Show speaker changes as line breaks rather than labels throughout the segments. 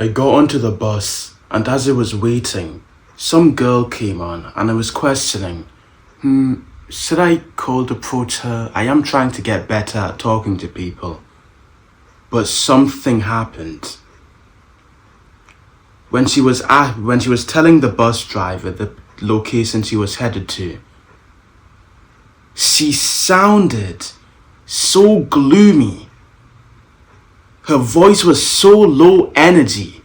I got onto the bus, and as I was waiting, some girl came on, and I was questioning, should I cold approach her? I am trying to get better at talking to people. But something happened. When she was telling the bus driver the location she was headed to, she sounded so gloomy. Her voice was so low energy.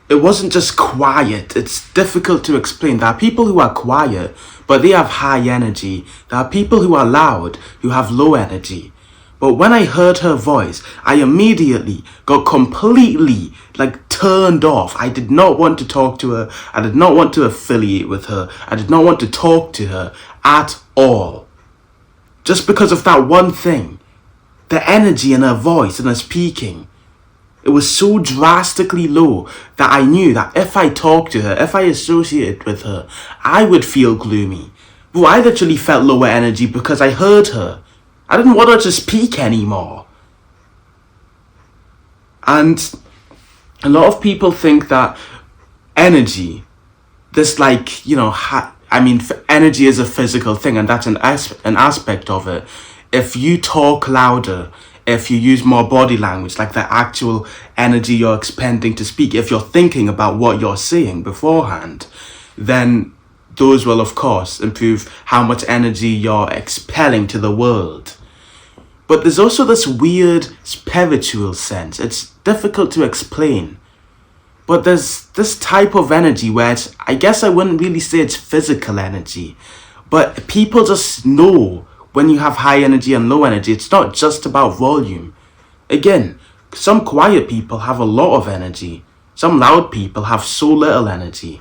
It wasn't just quiet. It's difficult to explain. There are people who are quiet, but they have high energy. There are people who are loud, who have low energy. But when I heard her voice, I immediately got completely turned off. I did not want to talk to her. I did not want to affiliate with her. I did not want to talk to her at all. Just because of that one thing. The energy in her voice and her speaking. It was so drastically low that I knew that if I talked to her, if I associated with her, I would feel gloomy. But I literally felt lower energy because I heard her. I didn't want her to speak anymore. And a lot of people think that energy, energy is a physical thing, and that's an aspect of it. If you talk louder, if you use more body language, like the actual energy you're expending to speak, if you're thinking about what you're saying beforehand, then those will, of course, improve how much energy you're expelling to the world. But there's also this weird spiritual sense. It's difficult to explain. But there's this type of energy where I guess I wouldn't really say it's physical energy, but people just know when you have high energy and low energy. It's not just about volume. Again, some quiet people have a lot of energy. Some loud people have so little energy.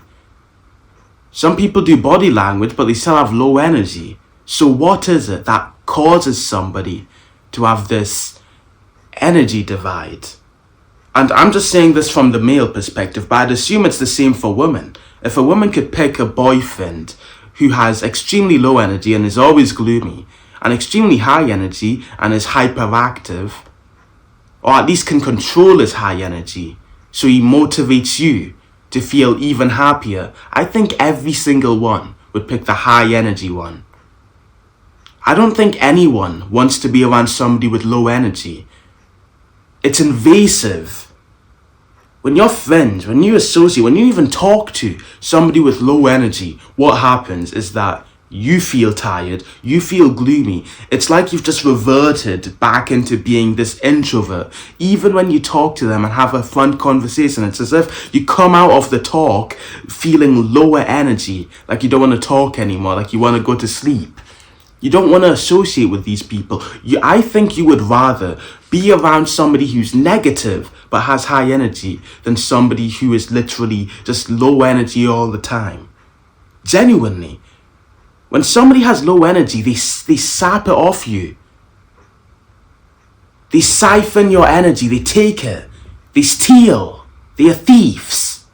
Some people do body language, but they still have low energy. So what is it that causes somebody to have this energy divide? And I'm just saying this from the male perspective, but I'd assume it's the same for women. If a woman could pick a boyfriend who has extremely low energy and is always gloomy, and extremely high energy and is hyperactive, or at least can control his high energy, so he motivates you to feel even happier, I think every single one would pick the high energy one. I don't think anyone wants to be around somebody with low energy. It's invasive. When you're friends, when you associate, when you even talk to somebody with low energy, what happens is that you feel tired, you feel gloomy. It's like you've just reverted back into being this introvert. Even when you talk to them and have a fun conversation, it's as if you come out of the talk feeling lower energy, like you don't want to talk anymore, like you want to go to sleep. You don't want to associate with these people. I think you would rather be around somebody who's negative but has high energy than somebody who is literally just low energy all the time. Genuinely. When somebody has low energy, they sap it off you. They siphon your energy. They take it. They steal. They are thieves.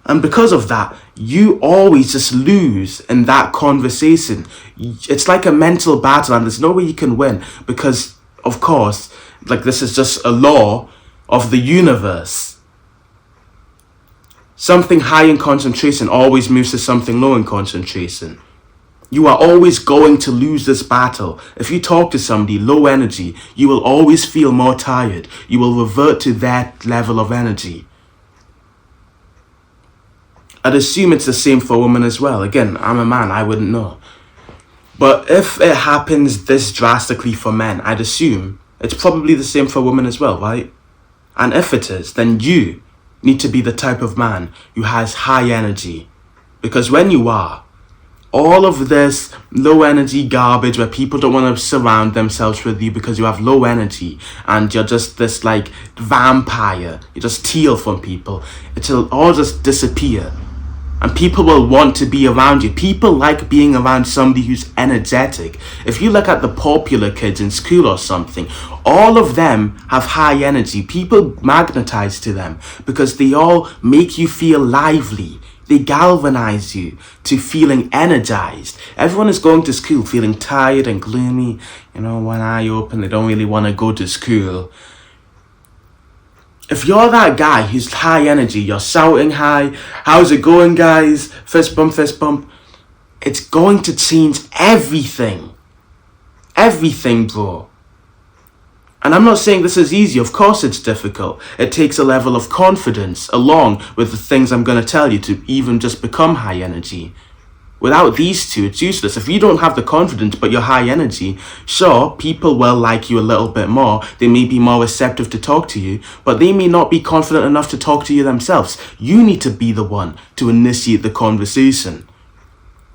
And because of that, you always just lose in that conversation. It's like a mental battle, and there's no way you can win because, of course, this is just a law of the universe. Something high in concentration always moves to something low in concentration. You are always going to lose this battle. If you talk to somebody low energy, you will always feel more tired. You will revert to that level of energy. I'd assume it's the same for women as well. Again, I'm a man, I wouldn't know. But if it happens this drastically for men, I'd assume it's probably the same for women as well, right? And if it is, then you need to be the type of man who has high energy. Because when you are, all of this low energy garbage where people don't want to surround themselves with you because you have low energy and you're just this vampire, you just steal from people, it'll all just disappear. And people will want to be around you. People like being around somebody who's energetic. If you look at the popular kids in school or something, all of them have high energy. People magnetize to them because they all make you feel lively. They galvanize you to feeling energized. Everyone is going to school feeling tired and gloomy. One eye open, they don't really want to go to school. If you're that guy who's high energy, you're shouting high, how's it going, guys? Fist bump, it's going to change everything. Everything, bro. And I'm not saying this is easy. Of course it's difficult. It takes a level of confidence along with the things I'm going to tell you to even just become high energy. Without these two, it's useless. If you don't have the confidence but you're high energy, sure, people will like you a little bit more. They may be more receptive to talk to you, but they may not be confident enough to talk to you themselves. You need to be the one to initiate the conversation.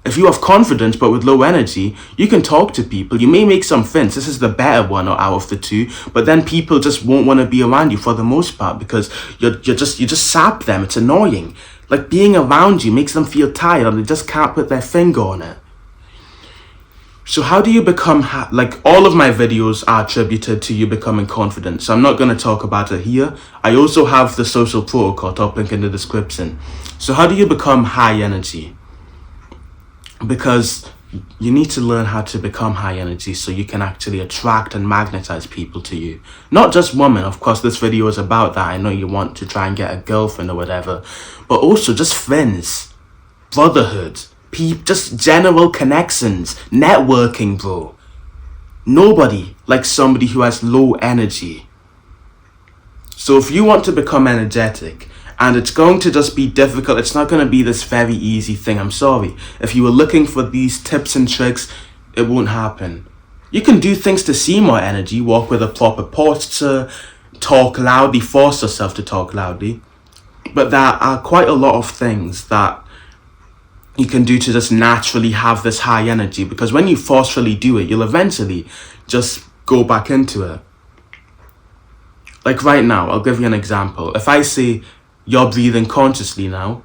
If you have confidence but with low energy, you can talk to people. You may make some friends. This is the better one out of the two, but then people just won't want to be around you for the most part because you just sap them. It's annoying. Like being around you makes them feel tired and they just can't put their finger on it. So how do you become, like all of my videos are attributed to you becoming confident. So I'm not going to talk about it here. I also have the social protocol, top link in the description. So how do you become high energy? Because you need to learn how to become high energy so you can actually attract and magnetize people to you. Not just women, of course this video is about that. I know you want to try and get a girlfriend or whatever, but also just friends, brotherhood, just general connections, networking, bro. Nobody likes somebody who has low energy. So if you want to become energetic, and it's going to just be difficult. It's not going to be this very easy thing. I'm sorry. If you were looking for these tips and tricks, it won't happen. You can do things to see more energy, walk with a proper posture, talk loudly, force yourself to talk loudly. But there are quite a lot of things that you can do to just naturally have this high energy, because when you forcefully do it, you'll eventually just go back into it. Like right now, I'll give you an example. If I say, you're breathing consciously now.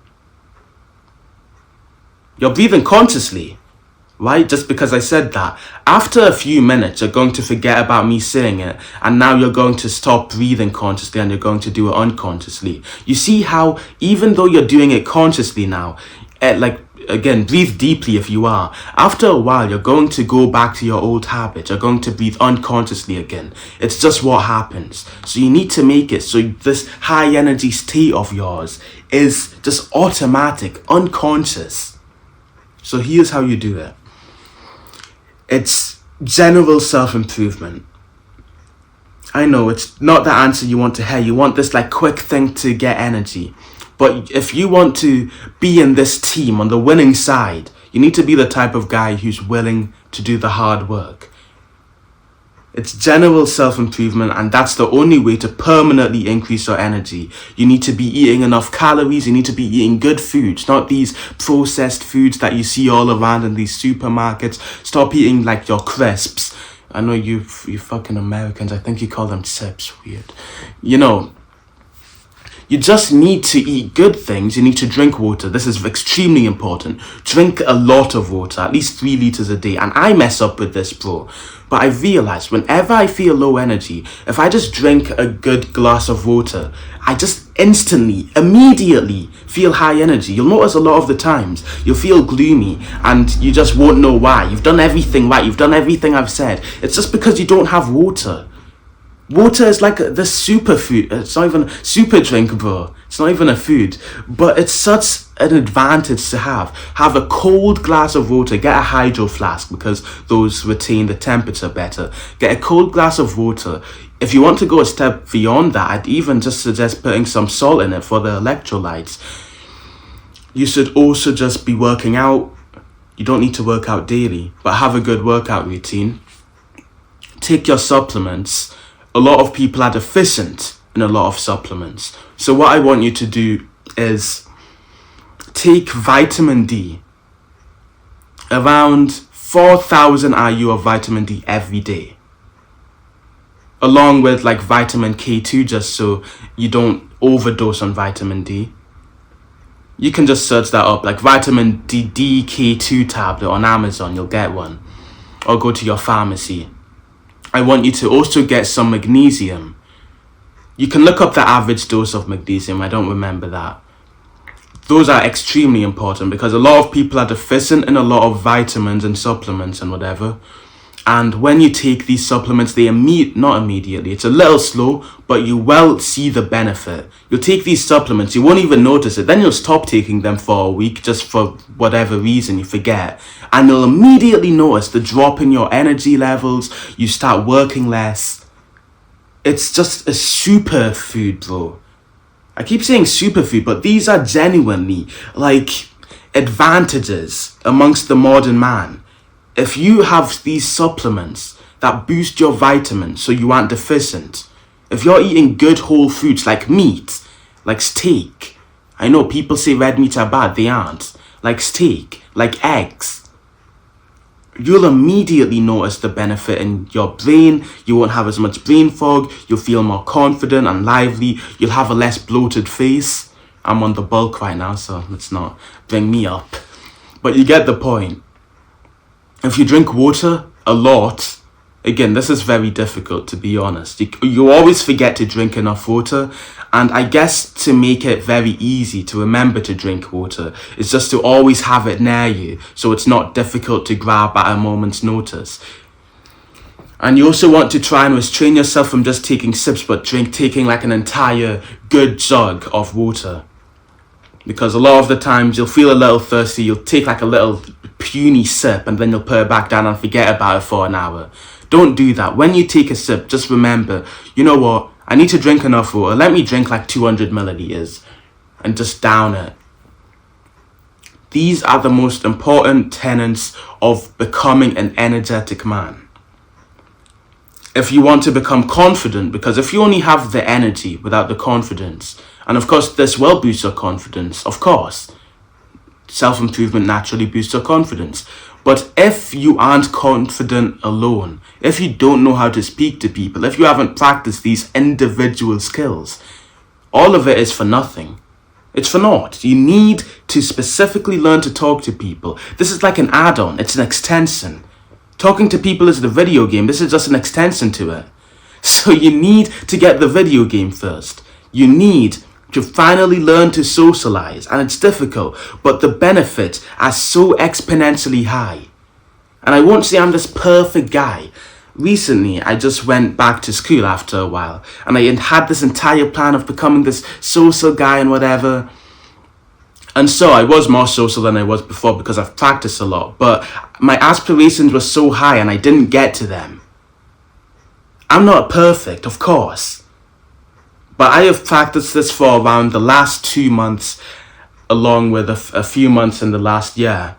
You're breathing consciously, right? Just because I said that. After a few minutes, you're going to forget about me saying it. And now you're going to stop breathing consciously and you're going to do it unconsciously. You see how even though you're doing it consciously now, again, breathe deeply if you are. After a while, you're going to go back to your old habit. You're going to breathe unconsciously again. It's just what happens. So you need to make it so this high energy state of yours is just automatic, unconscious. So here's how you do it. It's general self-improvement. I know it's not the answer you want to hear. You want this like quick thing to get energy. But if you want to be in this team on the winning side, you need to be the type of guy who's willing to do the hard work. It's general self-improvement, and that's the only way to permanently increase your energy. You need to be eating enough calories. You need to be eating good foods, not these processed foods that you see all around in these supermarkets. Stop eating like your crisps. I know you fucking Americans, I think you call them chips. Weird. You know, you just need to eat good things. You need to drink water. This is extremely important. Drink a lot of water, at least 3 liters a day. And I mess up with this, bro. But I realize whenever I feel low energy, if I just drink a good glass of water, I just instantly, immediately feel high energy. You'll notice a lot of the times you'll feel gloomy and you just won't know why. You've done everything right. You've done everything I've said. It's just because you don't have water. Water is like the superfood. It's not even super drink, bro. It's not even a food, but it's such an advantage to have. Have a cold glass of water. Get a hydro flask because those retain the temperature better. Get a cold glass of water. If you want to go a step beyond that, I'd even just suggest putting some salt in it for the electrolytes. You should also just be working out. You don't need to work out daily, but have a good workout routine. Take your supplements. A lot of people are deficient in a lot of supplements. So what I want you to do is take vitamin D. Around 4,000 IU of vitamin D every day. Along with like vitamin K2, just so you don't overdose on vitamin D. You can just search that up, like vitamin D K2 tablet on Amazon, you'll get one. Or go to your pharmacy. I want you to also get some magnesium. You can look up the average dose of magnesium. I don't remember that. Those are extremely important because a lot of people are deficient in a lot of vitamins and supplements and whatever. And when you take these supplements, they not immediately, it's a little slow, but you will see the benefit. You'll take these supplements, you won't even notice it. Then you'll stop taking them for a week, just for whatever reason, you forget. And you'll immediately notice the drop in your energy levels. You start working less. It's just a superfood, bro. I keep saying superfood, but these are genuinely, like, advantages amongst the modern man. If you have these supplements that boost your vitamins so you aren't deficient, if you're eating good whole foods like meat, like steak, I know people say red meats are bad, they aren't, like steak, like eggs, you'll immediately notice the benefit in your brain. You won't have as much brain fog, you'll feel more confident and lively, you'll have a less bloated face. I'm on the bulk right now, so let's not bring me up. But you get the point. If you drink water a lot, again, this is very difficult, to be honest. You always forget to drink enough water. And I guess to make it very easy to remember to drink water is just to always have it near you, so it's not difficult to grab at a moment's notice. And you also want to try and restrain yourself from just taking sips, but taking like an entire good jug of water. Because a lot of the times you'll feel a little thirsty, you'll take like a little puny sip and then you'll put it back down and forget about it for an hour. Don't do that. When you take a sip, just remember, you know what, I need to drink enough water. Let me drink like 200 milliliters and just down it. These are the most important tenets of becoming an energetic man. If you want to become confident, because if you only have the energy without the confidence, and of course this will boost your confidence, of course, self-improvement naturally boosts your confidence. But if you aren't confident alone, if you don't know how to speak to people, if you haven't practiced these individual skills, all of it is for nothing. It's for naught. You need to specifically learn to talk to people. This is like an add-on. It's an extension. Talking to people is the video game. This is just an extension to it. So you need to get the video game first. You need to finally learn to socialize, and it's difficult, but the benefits are so exponentially high. And I won't say I'm this perfect guy. Recently, I just went back to school after a while, and I had this entire plan of becoming this social guy and whatever. And so I was more social than I was before because I've practiced a lot, but my aspirations were so high and I didn't get to them. I'm not perfect, of course. But I have practiced this for around the last 2 months, along with a few months in the last year.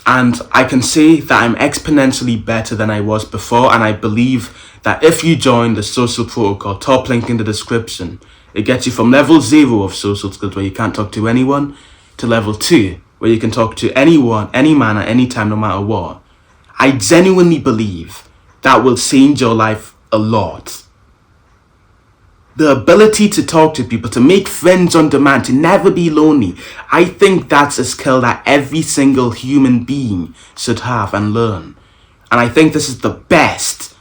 And I can say that I'm exponentially better than I was before. And I believe that if you join the social protocol, top link in the description, it gets you from level 0 of social skills, where you can't talk to anyone, to level 2, where you can talk to anyone, any man at any time, no matter what. I genuinely believe that will change your life a lot. The ability to talk to people, to make friends on demand, to never be lonely. I think that's a skill that every single human being should have and learn. And I think this is the best.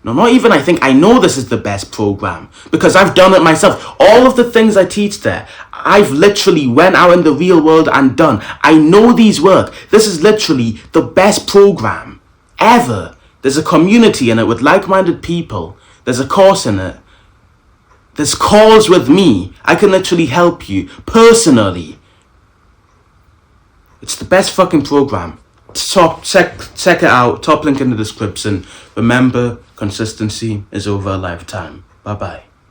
No, not even I think, I know this is the best program. Because I've done it myself. All of the things I teach there, I've literally went out in the real world and done. I know these work. This is literally the best program ever. There's a community in it with like-minded people. There's a course in it. There's calls with me. I can literally help you personally. It's the best fucking program. Check it out. Top link in the description. Remember, consistency is over a lifetime. Bye bye.